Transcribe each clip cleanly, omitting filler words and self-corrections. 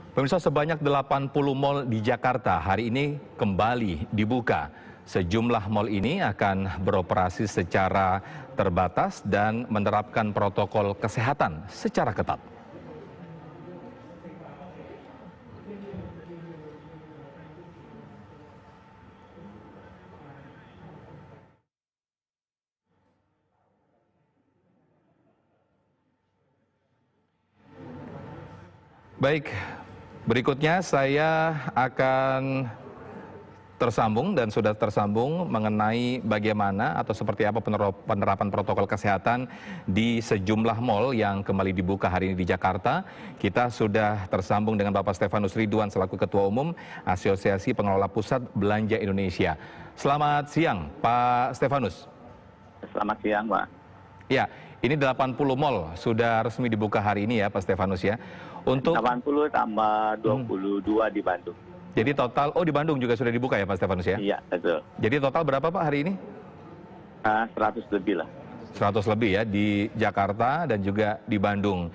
Pemirsa, sebanyak 80 mal di Jakarta hari ini kembali dibuka. Sejumlah mal ini akan beroperasi secara terbatas dan menerapkan protokol kesehatan secara ketat. Baik, berikutnya saya akan tersambung dan sudah tersambung mengenai bagaimana atau seperti apa penerapan protokol kesehatan di sejumlah mal yang kembali dibuka hari ini di Jakarta. Kita sudah tersambung dengan Bapak Stefanus Ridwan selaku Ketua Umum Asosiasi Pengelola Pusat Belanja Indonesia. Selamat siang, Pak Stefanus. Selamat siang, Pak. Ya, ini 80 mal sudah resmi dibuka hari ini ya, Pak Stefanus ya. Untuk 80 tambah 22 di Bandung. Jadi total, di Bandung juga sudah dibuka ya Pak Stefanus ya? Iya, betul. Jadi total berapa Pak hari ini? 100 lebih lah. 100 lebih ya di Jakarta dan juga di Bandung.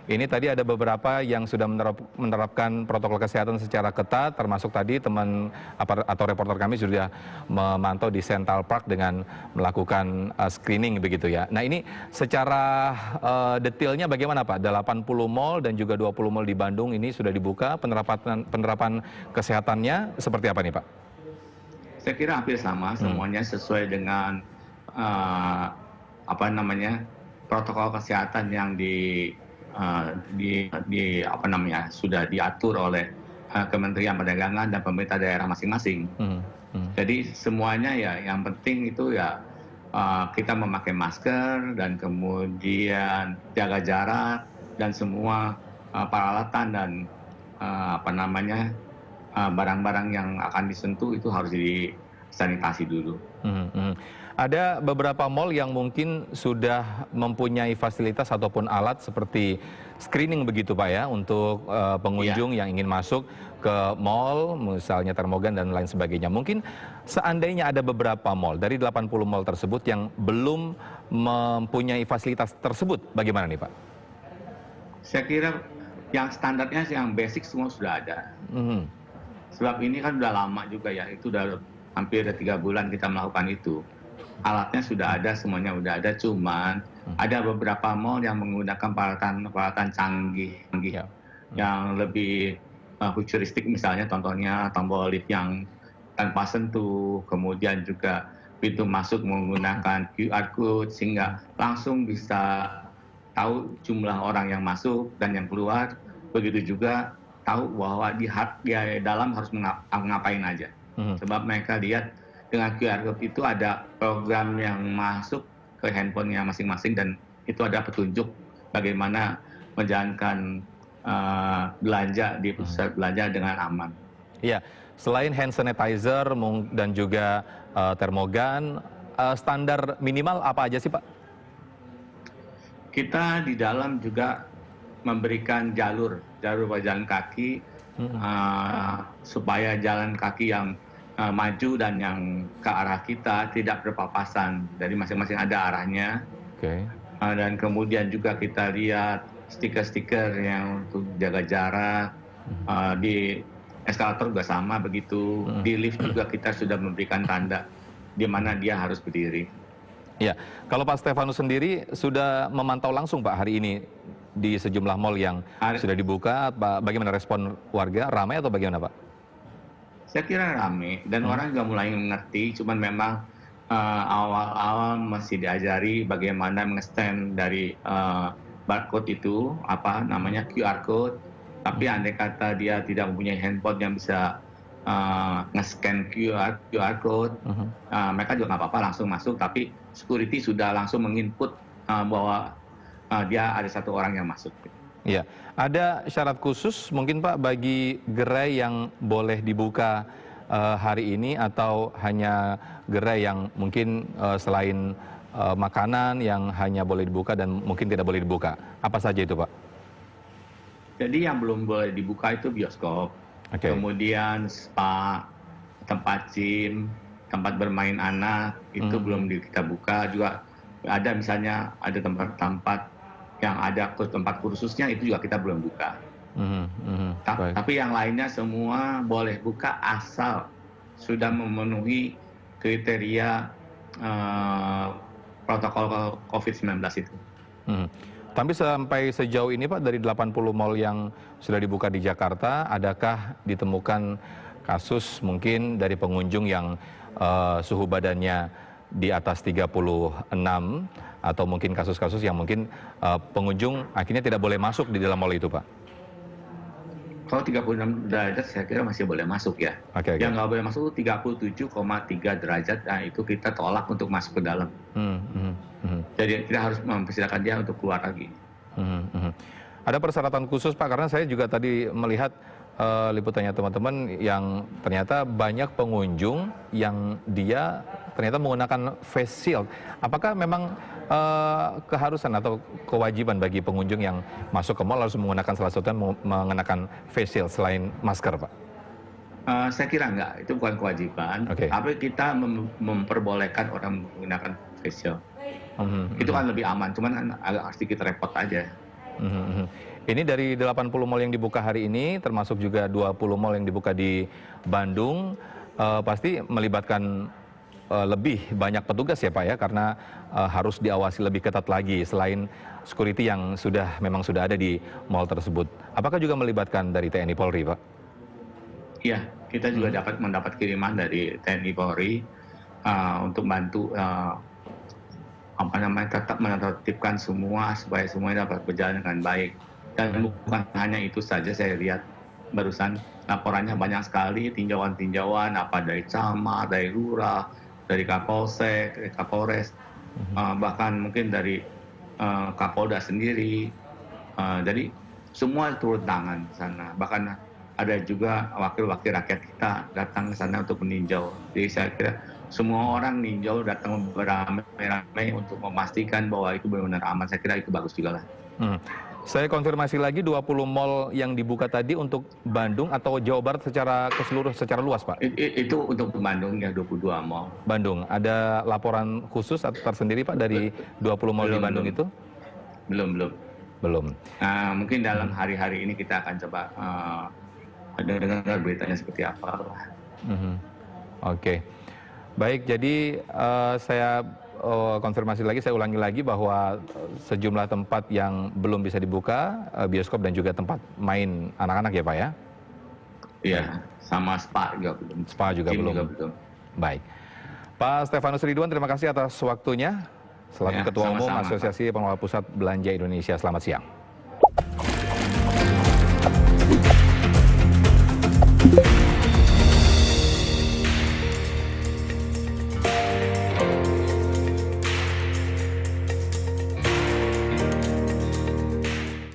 Ini tadi ada beberapa yang sudah menerapkan protokol kesehatan secara ketat, termasuk tadi teman atau reporter kami sudah memantau di Central Park dengan melakukan screening begitu ya. Nah ini secara detailnya bagaimana Pak? 80 mal dan juga 20 mal di Bandung ini sudah dibuka, penerapan kesehatannya seperti apa nih Pak? Saya kira hampir sama, semuanya sesuai dengan protokol kesehatan yang sudah diatur oleh Kementerian Perdagangan dan pemerintah daerah masing-masing. Jadi semuanya ya yang penting itu ya kita memakai masker dan kemudian jaga jarak dan semua peralatan dan barang-barang yang akan disentuh itu harus disanitasi dulu. Ada beberapa mal yang mungkin sudah mempunyai fasilitas ataupun alat seperti screening begitu Pak ya untuk pengunjung yang ingin masuk ke mal, misalnya Termogan dan lain sebagainya. Mungkin seandainya ada beberapa mal dari 80 mal tersebut yang belum mempunyai fasilitas tersebut, bagaimana nih Pak? Saya kira yang standarnya yang basic semua sudah ada. Sebab ini kan sudah lama juga ya, itu sudah hampir 3 bulan kita melakukan itu. Alatnya sudah ada, semuanya sudah ada, cuman ada beberapa mal yang menggunakan peralatan canggih yang lebih futuristik, misalnya contohnya tombol lift yang tanpa sentuh, kemudian juga pintu masuk menggunakan QR code sehingga langsung bisa tahu jumlah orang yang masuk dan yang keluar, begitu juga tahu bahwa di dalam harus ngapain aja. Sebab mereka lihat dengan QR code itu ada program yang masuk ke handphonenya masing-masing dan itu ada petunjuk bagaimana menjalankan belanja di pusat belanja dengan aman. Iya, selain hand sanitizer dan juga Termogan, standar minimal apa aja sih Pak? Kita di dalam juga memberikan jalur pejalan kaki supaya jalan kaki yang maju dan yang ke arah kita tidak berpapasan, dari masing-masing ada arahnya. Dan kemudian juga kita lihat stiker-stiker yang untuk jaga jarak, di eskalator juga sama begitu, di lift juga kita sudah memberikan tanda di mana dia harus berdiri. Ya, kalau Pak Stefanus sendiri sudah memantau langsung Pak hari ini di sejumlah mal yang sudah dibuka, bagaimana respon warga, ramai atau bagaimana Pak? Saya kira ramai dan orang juga mulai mengerti, cuman memang awal-awal masih diajari bagaimana nge-scan dari barcode itu, QR code, tapi andai kata dia tidak mempunyai handphone yang bisa nge-scan QR code, mereka juga nggak apa-apa langsung masuk, tapi security sudah langsung menginput bahwa dia ada satu orang yang masuk. Iya, ada syarat khusus mungkin Pak bagi gerai yang boleh dibuka hari ini atau hanya gerai yang mungkin selain makanan yang hanya boleh dibuka dan mungkin tidak boleh dibuka? Apa saja itu Pak? Jadi yang belum boleh dibuka itu bioskop, kemudian spa, tempat gym, tempat bermain anak, itu belum kita buka. Juga ada misalnya ada tempat yang ada tempat kursusnya itu juga kita belum buka. Baik. Tapi yang lainnya semua boleh buka asal sudah memenuhi kriteria protokol COVID-19 itu. Tapi sampai sejauh ini Pak, dari 80 mal yang sudah dibuka di Jakarta, adakah ditemukan kasus mungkin dari pengunjung yang suhu badannya di atas 36, atau mungkin kasus-kasus yang mungkin pengunjung akhirnya tidak boleh masuk di dalam mal itu Pak? Kalau 36 derajat saya kira masih boleh masuk ya. Oke. Yang nggak boleh masuk itu 37,3 derajat, nah itu kita tolak untuk masuk ke dalam. Jadi kita harus mempersilahkan dia untuk keluar lagi. Ada persyaratan khusus Pak, karena saya juga tadi melihat liputannya teman-teman yang ternyata banyak pengunjung yang dia ternyata menggunakan face shield. Apakah memang keharusan atau kewajiban bagi pengunjung yang masuk ke mal harus menggunakan salah satunya mengenakan face shield selain masker Pak? Saya kira enggak, itu bukan kewajiban. Tapi kita memperbolehkan orang menggunakan face shield. Itu kan lebih aman, cuman kan agak sedikit repot aja. Ini dari 80 mal yang dibuka hari ini, termasuk juga 20 mal yang dibuka di Bandung, pasti melibatkan lebih banyak petugas ya Pak ya, karena harus diawasi lebih ketat lagi selain security yang memang sudah ada di mal tersebut. Apakah juga melibatkan dari TNI Polri Pak? Iya, kita juga mendapat kiriman dari TNI Polri untuk bantu tetap menertibkan semua supaya semuanya dapat berjalan dengan baik. Dan bukan hanya itu saja, saya lihat barusan laporannya banyak sekali, tinjauan-tinjauan apa dari camat, dari lurah, dari Kapolsek, dari Kapolres, bahkan mungkin dari Kapolda sendiri. Jadi semua turun tangan di sana. Bahkan ada juga wakil-wakil rakyat kita datang ke sana untuk meninjau. Jadi saya kira semua orang ninjau datang beramai-ramai untuk memastikan bahwa itu benar-benar aman. Saya kira itu bagus juga lah. Saya konfirmasi lagi, 20 mal yang dibuka tadi untuk Bandung atau Jawa Barat secara luas Pak? Itu untuk Bandung ya, 22 mal. Bandung, ada laporan khusus atau tersendiri Pak dari 20 mal di Bandung itu? Belum. Nah, mungkin dalam hari-hari ini kita akan coba dengar beritanya seperti apa. Oke. Baik, jadi saya konfirmasi lagi, saya ulangi lagi bahwa sejumlah tempat yang belum bisa dibuka, bioskop dan juga tempat main anak-anak ya Pak ya? Iya, sama spa juga belum. Spa juga belum. Baik. Pak Stefanus Ridwan, terima kasih atas waktunya. Selaku Ketua Umum Asosiasi Pengelola Pusat Belanja Indonesia. Selamat siang.